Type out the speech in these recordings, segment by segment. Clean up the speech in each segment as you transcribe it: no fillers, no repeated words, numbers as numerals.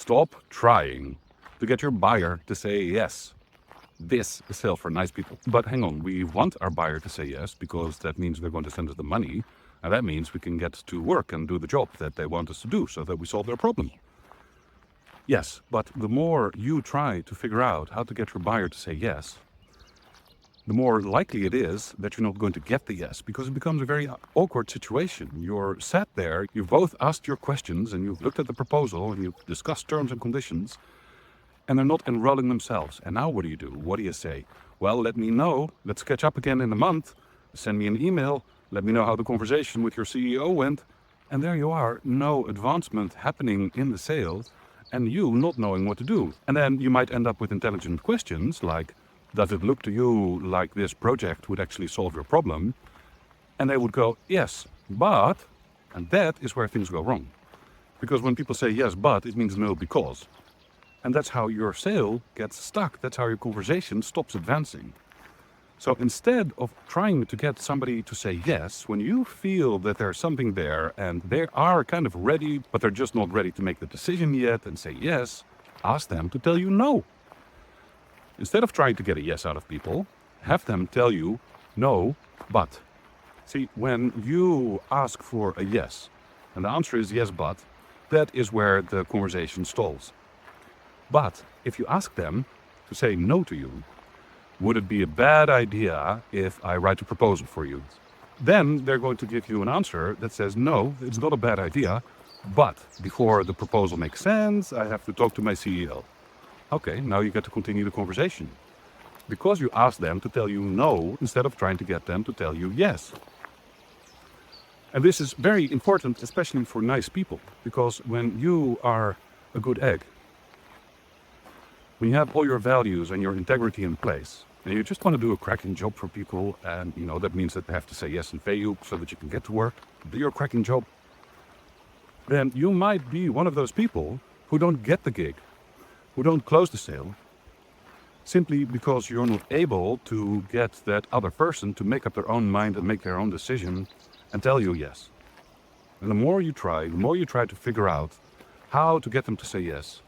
Stop trying to get your buyer to say yes. This is Sales for Nice People. But hang on, we want our buyer to say yes because that means they're going to send us the money, and that means we can get to work and do the job that they want us to do so that we solve their problem. Yes, but the more you try to figure out how to get your buyer to say yes, the more likely it is that you're not going to get the yes, because it becomes a very awkward situation. You're sat there, you've both asked your questions and you've looked at the proposal and you've discussed terms and conditions, and they're not enrolling themselves. And now what do? What do you say? Well, let me know. Let's catch up again in a month. Send me an email. Let me know how the conversation with your CEO went. And there you are, no advancement happening in the sale, and you not knowing what to do. And then you might end up with intelligent questions like, does it look to you like this project would actually solve your problem? And they would go, yes, but, and that is where things go wrong. Because when people say yes, but, it means no, because. And that's how your sale gets stuck. That's how your conversation stops advancing. So instead of trying to get somebody to say yes, when you feel that there's something there and they are kind of ready, but they're just not ready to make the decision yet and say yes, ask them to tell you no. Instead of trying to get a yes out of people, have them tell you no, but. See, when you ask for a yes, and the answer is yes, but, that is where the conversation stalls. But if you ask them to say no to you, would it be a bad idea if I write a proposal for you? Then they're going to give you an answer that says, no, it's not a bad idea, but before the proposal makes sense, I have to talk to my CEO. Okay, now you get to continue the conversation. Because you asked them to tell you no instead of trying to get them to tell you yes. And this is very important, especially for nice people, because when you are a good egg, when you have all your values and your integrity in place, and you just want to do a cracking job for people, and that means that they have to say yes and pay you so that you can get to work, do your cracking job, then you might be one of those people who don't get the gig, who don't close the sale, simply because you're not able to get that other person to make up their own mind and make their own decision and tell you yes. And the more you try to figure out how to get them to say yes,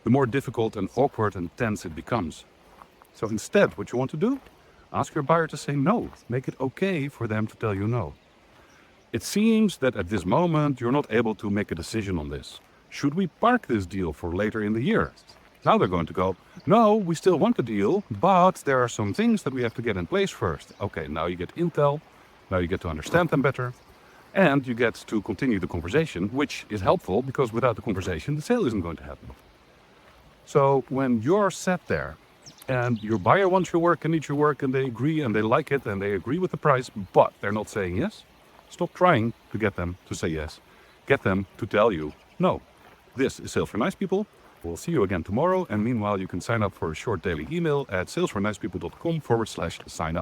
the more difficult and awkward and tense it becomes. So instead, what you want to do, ask your buyer to say no. Make it okay for them to tell you no. It seems that at this moment, you're not able to make a decision on this. Should we park this deal for later in the year? Now they're going to go, no, we still want the deal, but there are some things that we have to get in place first. Okay, now you get intel, now you get to understand them better, and you get to continue the conversation, which is helpful because without the conversation, the sale isn't going to happen. So when you're sat there and your buyer wants your work and needs your work and they agree and they like it and they agree with the price, but they're not saying yes, stop trying to get them to say yes. Get them to tell you no. This is Sales for Nice People. We'll see you again tomorrow. And meanwhile, you can sign up for a short daily email at salesfornicepeople.com/sign up.